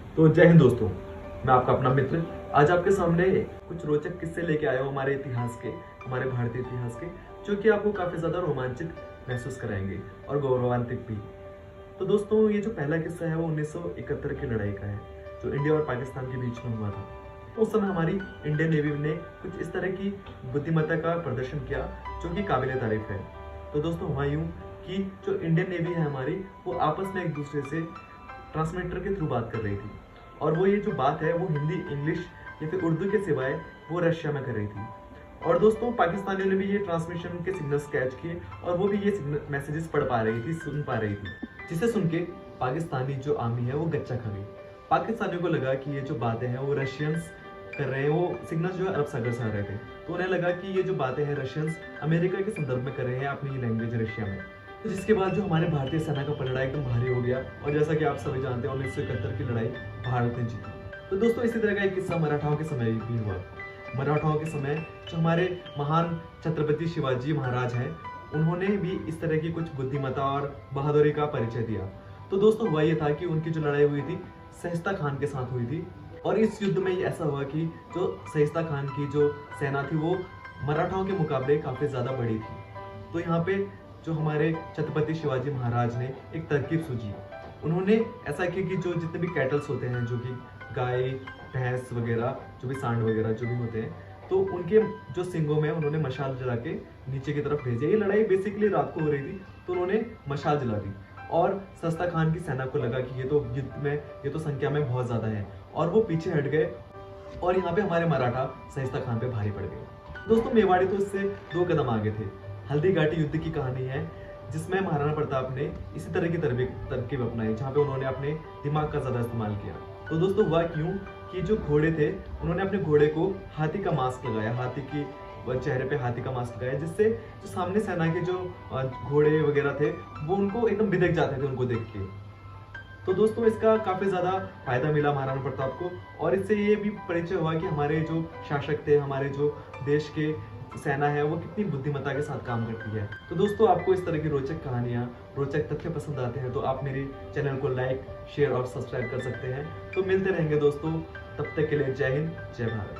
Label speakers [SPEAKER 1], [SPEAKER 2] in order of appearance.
[SPEAKER 1] तो जय हिंद दोस्तों, मैं आपका अपना मित्र आज आपके सामने कुछ रोचक किस्से लेके आया हूँ हमारे इतिहास के, हमारे भारतीय इतिहास के, जो कि आपको काफी ज्यादा रोमांचित महसूस कराएंगे और गौरवान्वित भी। तो दोस्तों, ये जो पहला किस्सा है वो 1971 की लड़ाई का है, जो इंडिया और पाकिस्तान के बीच में हुआ था। तो उस समय हमारी इंडियन नेवी ने कुछ इस तरह की बुद्धिमत्ता का प्रदर्शन किया जो कि काबिले तारीफ है। तो दोस्तों, हुआ यूं कि जो इंडियन नेवी है हमारी, वो आपस में एक दूसरे से ट्रांसमीटर के थ्रू बात कर रही थी, और वो ये जो बात है वो हिंदी, इंग्लिश या फिर उर्दू के सिवाय वो रशिया में कर रही थी। और दोस्तों, पाकिस्तानियों ने भी ये ट्रांसमिशन के सिग्नल्स कैच किए और वो भी ये मैसेजेस पढ़ पा रही थी, सुन पा रही थी, जिसे सुन के पाकिस्तानी जो आर्मी है वो गच्चा खा गई। पाकिस्तानियों को लगा कि ये जो बातें हैं वो रशियंस कर रहे हैं, वो सिग्नल्स जो है अरब सागर से आ रहे थे। तो उन्हें लगा कि ये जो बातें हैं रशियंस अमेरिका के संदर्भ में कर रहे हैं अपनी लैंग्वेज रशिया में। तो जिसके बाद जो हमारे भारतीय सेना का पलड़ा एकदम भारी हो गया, और जैसा कि आप सभी जानते हैं 1971 की लड़ाई भारत ने जीती। तो दोस्तों, इसी तरह का एक किस्सा मराठाओं के समय भी हुआ। मराठाओं के समय जो हमारे महान छत्रपति शिवाजी महाराज हैं, उन्होंने भी इस तरह की कुछ बुद्धिमत्ता और बहादुरी का परिचय दिया। तो दोस्तों, हुआ ये था कि उनकी जो लड़ाई हुई थी सहिस्ता खान के साथ हुई थी, और इस युद्ध में ऐसा हुआ कि जो सहिस्ता खान की जो सेना थी वो मराठाओं के मुकाबले काफी ज्यादा बड़ी थी। तो यहाँ पे जो हमारे छत्रपति शिवाजी महाराज ने एक तरकीब सूझी। उन्होंने ऐसा किया कि जो जितने भी कैटल्स होते हैं, जो कि गाय, भैंस वगैरह, जो भी सांड वगैरह जो भी होते हैं, तो उनके जो सिंगों में उन्होंने मशाल जला के नीचे की तरफ भेजे। ये लड़ाई बेसिकली रात को हो रही थी, तो उन्होंने मशाल जला दी, और सस्ता खान की सेना को लगा कि ये तो युद्ध में ये तो संख्या में बहुत ज्यादा है, और वो पीछे हट गए, और यहाँ पे हमारे मराठा सहिस्ता खान पे भारी पड़ गए। दोस्तों, मेवाड़ी तो इससे 2 कदम आगे थे। हल्दी घाटी युद्ध की कहानी है, जिसमें महाराणा प्रताप ने इसी तरह की तरकीब अपनाई, जहाँ पे उन्होंने अपने दिमाग का ज्यादा इस्तेमाल किया। तो दोस्तों, हुआ क्यों कि जो घोड़े थे, उन्होंने अपने घोड़े को हाथी का मास्क लगाया, हाथी की चेहरे पे हाथी का मास्क लगाया, जिससे जो सामने सेना के जो घोड़े वगैरह थे वो उनको एकदम बिदक जाते थे उनको देख के। तो दोस्तों, इसका काफी ज्यादा फायदा मिला महाराणा प्रताप को, और इससे ये भी परिचय हुआ कि हमारे जो शासक थे, हमारे जो देश के सेना है, वो कितनी बुद्धिमत्ता के साथ काम करती है। तो दोस्तों, आपको इस तरह की रोचक कहानियां, रोचक तथ्य पसंद आते हैं तो आप मेरे चैनल को लाइक, शेयर और सब्सक्राइब कर सकते हैं। तो मिलते रहेंगे दोस्तों, तब तक के लिए जय हिंद, जय भारत।